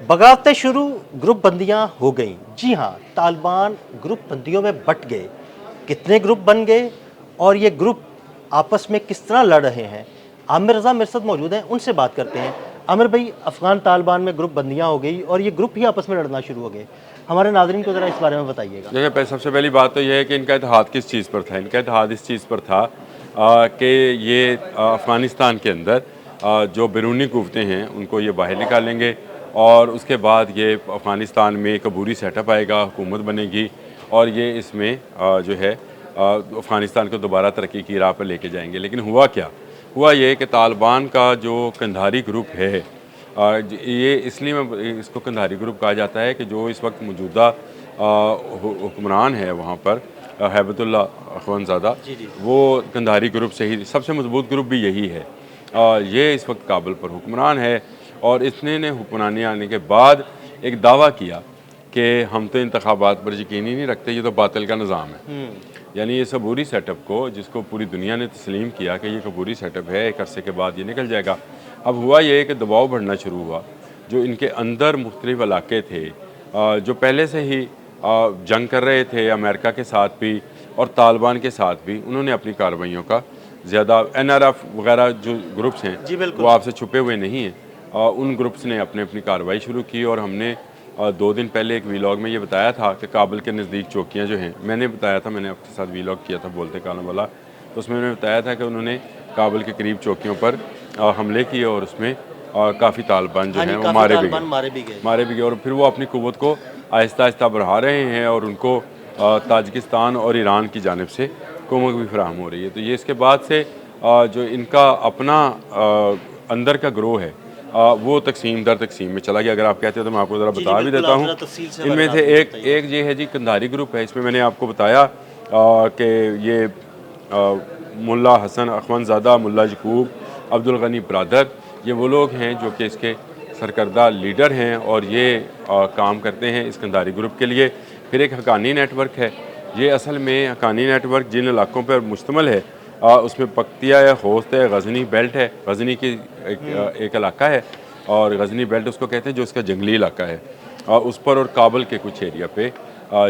बगावतें शुरू, ग्रुप बंदियां हो गई। जी हाँ, तालिबान ग्रुप बंदियों में बट गए। कितने ग्रुप बन गए और ये ग्रुप आपस में किस तरह लड़ रहे हैं? आमिर रज़ा मेरे साथ मौजूद हैं, उनसे बात करते हैं। आमिर भाई, अफ़गान तालिबान में ग्रुप बंदियां हो गई और ये ग्रुप ही आपस में लड़ना शुरू हो गए। हमारे नाज़रीन को ज़रा इस बारे में बताइएगा। देखिए, सबसे पहली बात तो यह है कि इनका इत्तेहाद किस चीज़ पर था। इनका इत्तेहाद इस चीज़ पर था कि ये अफ़गानिस्तान के अंदर जो बैरूनी कुव्वतें हैं उनको ये बाहर निकालेंगे और उसके बाद ये अफ़गानिस्तान में एक अबूरी सेटअप आएगा, हुकूमत बनेगी और ये इसमें जो है अफ़गानिस्तान को दोबारा तरक्की की राह पर लेके जाएंगे। लेकिन हुआ क्या? हुआ ये कि तालिबान का जो कंधारी ग्रुप है, ये इसलिए मैं इसको कंधारी ग्रुप कहा जाता है कि जो इस वक्त मौजूदा हुक्मरान है वहाँ पर, हैबतुल्ला अखवंज़ादा, जी जी। वो कंधारी ग्रुप से ही सबसे मजबूत ग्रुप भी यही है। ये इस वक्त काबुल पर हुक्मरान है और इसने ने हुक्मरानी आने के बाद एक दावा किया कि हम तो इंतखाबात पर यकीन ही नहीं रखते, ये तो बातिल का निज़ाम है। यानी इस अबूरी सेटअप को, जिसको पूरी दुनिया ने तस्लीम किया कि ये एक अबूरी सेटअप है, एक अरसे के बाद ये निकल जाएगा। अब हुआ ये कि दबाव बढ़ना शुरू हुआ। जो इनके अंदर मुख्तलिफ इलाके थे जो पहले से ही जंग कर रहे थे अमेरिका के साथ भी और तालिबान के साथ भी, उन्होंने अपनी कार्रवाइयों का ज़्यादा NRF वगैरह जो ग्रुप्स हैं जी बिल्कुल। वो आपसे छुपे हुए नहीं हैं। उन ग्रुप्स ने अपने अपनी कार्रवाई शुरू की और हमने 2 दिन पहले एक वीलॉग में ये बताया था कि काबुल के नज़दीक चौकियाँ जो हैं, मैंने बताया था, मैंने आपके साथ वीलॉग किया था बोलते कानों वाला, तो उसमें मैंने बताया था कि उन्होंने काबुल के करीब चौकियों पर हमले किए और उसमें काफ़ी तालिबान जो हाँ जी, हैं वो काफ़ी तालिबान मारे भी गए। और फिर वो अपनी कुव्वत को आहिस्ता आहिस्ता बढ़ा रहे हैं और उनको ताजिकिस्तान और ईरान की जानिब से कुमक भी फराहम हो रही है। तो ये इसके बाद से जो इनका अपना अंदर का ग्रोह है वो तकसीम दर तकसीम में चला गया। अगर आप कहते हो तो मैं आपको ज़रा जी जी बता भी बिल्कुल, देता आप हूँ। ज़रा तफ़सील से इनमें हमारे से नाज़रीन को एक बताइए। एक ये है जी कंधारी ग्रुप है। इसमें मैंने आपको बताया कि ये मुल्ला हसन अखवंज़ादा, मुल्ला यकूब, अब्दुल गनी ब्रादर, ये वो लोग हैं जो कि इसके सरकर्दा लीडर हैं और ये काम करते हैं इस कंधारी ग्रुप के लिए। फिर एक हक्कानी नेटवर्क है। ये असल में हक्कानी नेटवर्क जिन इलाकों पर मुश्तमिल है उसमें पक्तिया है, खोस्त है, गज़नी बेल्ट है। गज़नी की एक इलाका है और गज़नी बेल्ट उसको कहते हैं जो इसका जंगली इलाका है। उस पर और काबुल के कुछ एरिया पे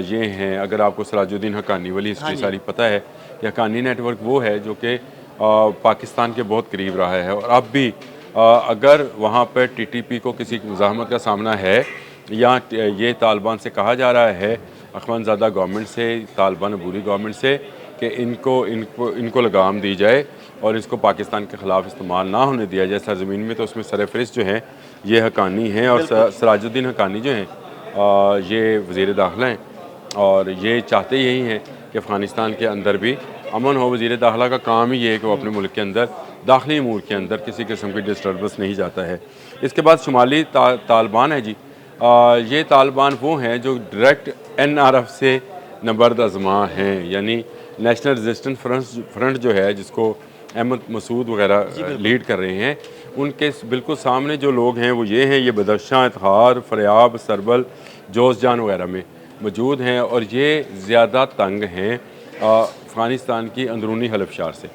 ये हैं। अगर आपको सराजुद्दीन हक्कानी वाली हाँ हिस्ट्री जी। सारी पता है कि हक्कानी नेटवर्क वो है जो कि पाकिस्तान के बहुत करीब रहा है और अब भी अगर वहाँ पर TTP को किसी मुज़ाहमत का सामना है या ये तालिबान से कहा जा रहा है, अखवंज़ादा गवर्नमेंट से, तालिबान अबूरी गवर्नमेंट से, कि इनको लगाम दी जाए और इसको पाकिस्तान के ख़िलाफ़ इस्तेमाल ना होने दिया जाए सरज़मीन में, तो उसमें सरफ़हरिस्त जो हैं ये हक्कानी हैं और सराजुद्दीन हक्कानी जो हैं ये वज़ीर दाखिला हैं और ये चाहते यही हैं कि अफ़गानिस्तान के अंदर भी अमन हो। वज़ीर दाखिला का काम ही ये है कि वो अपने मुल्क के अंदर दाखिली अमूर के अंदर किसी किस्म की डिस्टर्बेंस नहीं जाता है। इसके बाद शुमाली तालिबान है जी। ये तालिबान वो हैं जो डायरेक्ट NRF से नबर्द आज़मा हैं, यानी नेशनल रेजिस्टेंस फ्रंट जो है, जिसको अहमद मसूद वगैरह लीड कर रहे हैं, उनके बिल्कुल सामने जो लोग हैं वो ये हैं। ये बदख्शां, इत्तहार, फरियाब, सरबल, जोज़जान वगैरह में मौजूद हैं और ये ज़्यादा तंग हैं अफ़गानिस्तान की अंदरूनी हलफशार से।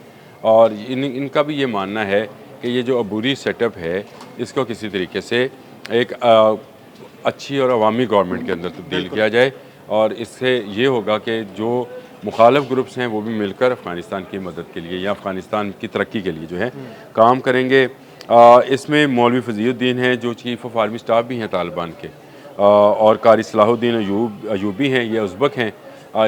और इनका भी ये मानना है कि ये जो अबूरी सेटअप है इसको किसी तरीके से एक अच्छी और अवामी गवर्नमेंट के अंदर तब्दील किया जाए और इससे ये होगा कि जो मुखालिफ ग्रुप्स हैं वो भी मिलकर अफ़गानिस्तान की मदद के लिए या अफ़गानिस्तान की तरक्की के लिए जो है काम करेंगे। इसमें मौलवी फ़ज़ीउद्दीन हैं जो चीफ़ ऑफ आर्मी स्टाफ भी हैं तालिबान के, और कारी सलाहुद्दीन अयूबी हैं, ये उज़्बक हैं,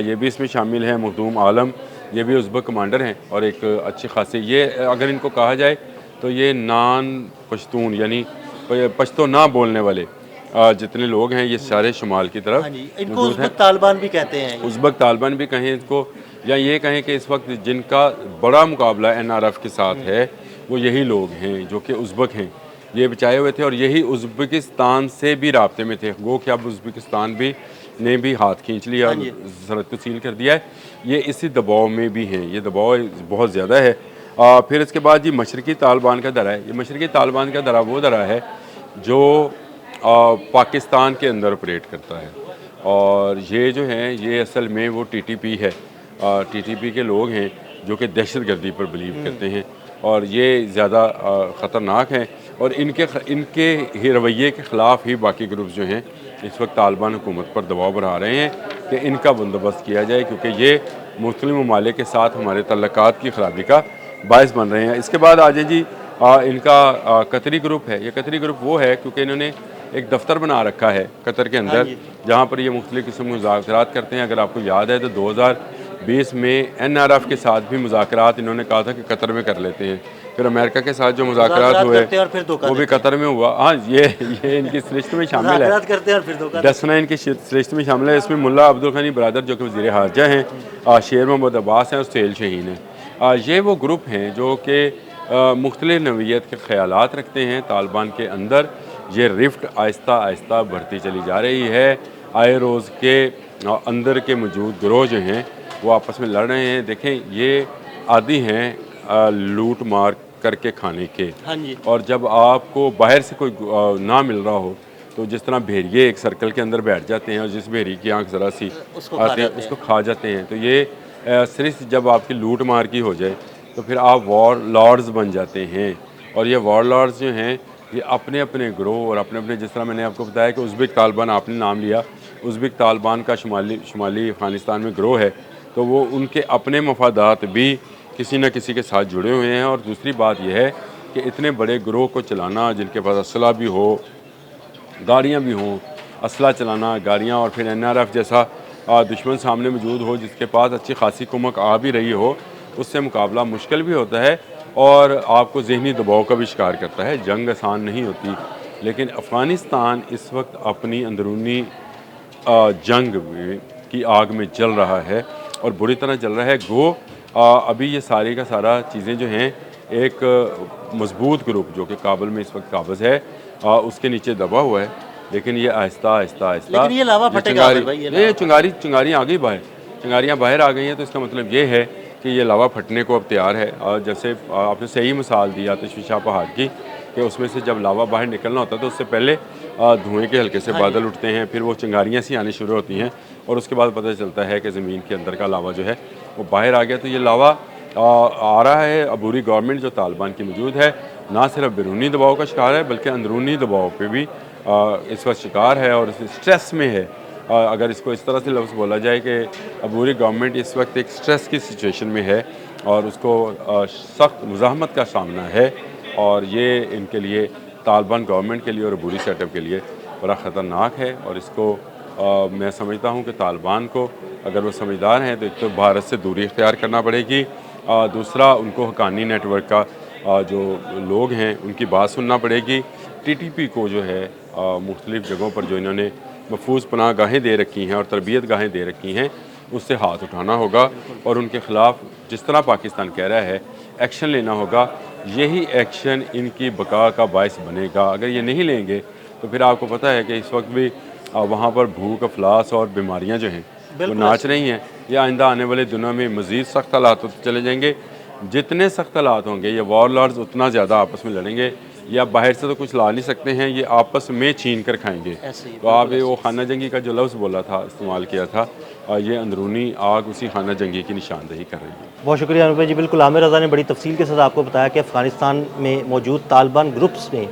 ये भी इसमें शामिल हैं। मखदूम आलम, ये भी उज़्बक कमांडर हैं और एक अच्छे खासे, ये अगर इनको कहा जाए तो ये नान पश्तून यानी पश्तो ना बोलने वाले जितने लोग हैं ये सारे शुमाल की तरफ हाँ जी, इनको मौजूद हैं। उज़्बक तालिबान भी कहते हैं ये। उज़्बक तालिबान भी कहें इसको, या ये कहें कि इस वक्त जिनका बड़ा मुकाबला NRF के साथ है वो यही लोग हैं जो कि उज़्बक हैं। ये बचाए हुए थे और यही उज़्बेकिस्तान से भी राब्ते में थे। गो कि अब उज़्बेकिस्तान भी ने भी हाथ खींच लिया, हाँ जी। सरहद को सील कर दिया है। ये इसी दबाव में भी हैं, ये दबाव बहुत ज़्यादा है। फिर इसके बाद जी मशरक़ी तालिबान का दरा है। ये मशरक़ी तालिबान का दरा वो दरा है जो पाकिस्तान के अंदर ऑपरेट करता है और ये जो हैं ये असल में वो TTP है। TTP के लोग हैं जो कि दहशत गर्दी पर बिलीव करते हैं और ये ज़्यादा ख़तरनाक हैं और इनके रवैये के ख़िलाफ़ ही बाकी ग्रुप जो हैं इस वक्त तालिबान हुकूमत पर दबाव बढ़ा रहे हैं कि इनका बंदोबस्त किया जाए, क्योंकि ये मुस्लिम ममालिक के साथ हमारे तल्लुकात की ख़राबी का बायस बन रहे हैं। इसके बाद आ जाए जी, इनका कतरी ग्रुप है। ये कतरी ग्रुप वो है क्योंकि इन्होंने एक दफ्तर बना रखा है कतर के अंदर, जहाँ पर ये मुख्तलिफ़ किस्म के मुज़ाकरात करते हैं। अगर आपको याद है तो 2020 में NRF के साथ भी मुज़ाकरात इन्होंने कहा था कि कतर में कर लेते हैं। फिर अमेरिका के साथ जो मुज़ाकरात हुए वो भी कतर में हुआ। हाँ, ये इनकी सरिश्त में शामिल है, डसना इनकी सरिश्त में शामिल है। इसमें मुल्ला अब्दुल गनी बरदर जो कि वज़ीर हारजा हैं, शेर मोहम्मद अब्बास हैं और सेल शहीन हैं। ये वो ग्रुप हैं जो कि मुख्तलिफ़ नवीयत के ख़यालात रखते हैं तालिबान के अंदर। ये रिफ्ट आहिस्ता आहिस्ता बढ़ती चली जा रही है। आए रोज़ के अंदर के मौजूद गिरोह जो हैं वो आपस में लड़ रहे हैं। देखें, ये आदी हैं लूट मार करके खाने के। हाँ जी। और जब आपको बाहर से कोई ना मिल रहा हो तो जिस तरह भेड़िए एक सर्कल के अंदर बैठ जाते हैं और जिस भेड़िए की आंख ज़रा सी आती है उसको खा जाते हैं, तो ये सिर्फ जब आपकी लूट मार की हो जाए तो फिर आप वॉर लॉर्ड्स बन जाते हैं। और ये वॉर लॉर्ड्स जो हैं ये अपने अपने ग्रोह और अपने अपने, जिस तरह मैंने आपको बताया कि उज़्बेक तालिबान आपने नाम लिया, उज़्बेक तालिबान का शुमाली अफ़गानिस्तान में ग्रोह है, तो वो उनके अपने मफादात भी किसी न किसी के साथ जुड़े हुए हैं। और दूसरी बात यह है कि इतने बड़े ग्रोह को चलाना, जिनके पास असला भी हो, गाड़ियाँ भी हों, असला चलाना, गाड़ियाँ, और फिर NRF जैसा दुश्मन सामने मौजूद हो जिसके पास अच्छी खासी कुमक आ भी रही हो, उससे मुकाबला मुश्किल भी होता है और आपको ज़हनी दबाव का भी शिकार करता है। जंग आसान नहीं होती, लेकिन अफ़गानिस्तान इस वक्त अपनी अंदरूनी जंग की आग में जल रहा है और बुरी तरह जल रहा है। अभी ये सारी का सारा चीज़ें जो हैं एक मजबूत ग्रुप जो कि काबुल में इस वक्त काबज़ है उसके नीचे दबा हुआ है, लेकिन ये आहिस्ता आहिस्ता आहिस्ता लेकिन ये लावा फटेगा भाई, ये चिंगारियाँ आ गई बाहर, चिंगारियाँ बाहर आ गई हैं, तो इसका मतलब ये है कि ये लावा फटने को अब तैयार है। और जैसे आपने सही मिसाल दी आतिशफ़शा पहाड़ की, कि उसमें से जब लावा बाहर निकलना होता है तो उससे पहले धुएँ के हल्के से बादल उठते हैं, फिर वो चिंगारियाँ सी आनी शुरू होती हैं और उसके बाद पता चलता है कि ज़मीन के अंदर का लावा जो है वो बाहर आ गया। तो ये लावा आ रहा है। अबूरी गवर्नमेंट जो तालिबान की मौजूद है ना सिर्फ बैरूनी दबाव का शिकार है बल्कि अंदरूनी दबाव पे भी इस वक्त शिकार है और स्ट्रेस में है। अगर इसको इस तरह से लफ्ज़ बोला जाए कि अबूरी गवर्नमेंट इस वक्त एक स्ट्रेस की सिचुएशन में है और उसको सख्त मुज़ाहमत का सामना है, और ये इनके लिए, तालिबान गवर्नमेंट के लिए और अबूरी सेटअप के लिए बड़ा ख़तरनाक है। और इसको मैं समझता हूँ कि तालिबान को अगर वो समझदार हैं तो एक तो भारत से दूरी इख्तियार करना पड़ेगी, दूसरा उनको हक्कानी नेटवर्क का जो लोग हैं उनकी बात सुनना पड़ेगी। TTP को जो है मुख्तलिफ़ जगहों पर जो इन्होंने महफूज पनाह गाहें दे रखी हैं और तरबियत गाहें दे रखी हैं उससे हाथ उठाना होगा और उनके ख़िलाफ़ जिस तरह पाकिस्तान कह रहा है एक्शन लेना होगा। यही एक्शन इनकी बका का बायस बनेगा। अगर ये नहीं लेंगे तो फिर आपको पता है कि इस वक्त भी वहाँ पर भूख, अफलास और बीमारियाँ जो हैं वो नाच रही हैं। ये आइंदा आने वाले दिनों में मज़ीद सख्त हालात होते चले जाएंगे। जितने सख्त हालात होंगे ये वॉर लॉर्ड्स उतना ज़्यादा आपस में लड़ेंगे। या बाहर से तो कुछ ला नहीं सकते हैं, ये आपस में छीन कर खाएंगे। तो आप वो खाना जंगी का जो लफ्ज़ बोला था, इस्तेमाल किया था, ये अंदरूनी आग उसी खाना जंगी की निशानदेही कर रही है। बहुत शुक्रिया अनूप भाई जी। बिल्कुल आमिर रज़ा ने बड़ी तफसील के साथ आपको बताया कि अफ़गानिस्तान में मौजूद तालिबान ग्रुप्स में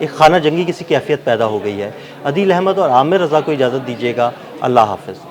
एक खाना जंगी की सी कैफियत पैदा हो गई है। अदील अहमद और आमिर रज़ा को इजाज़त दीजिएगा। अल्लाह हाफ़िज़।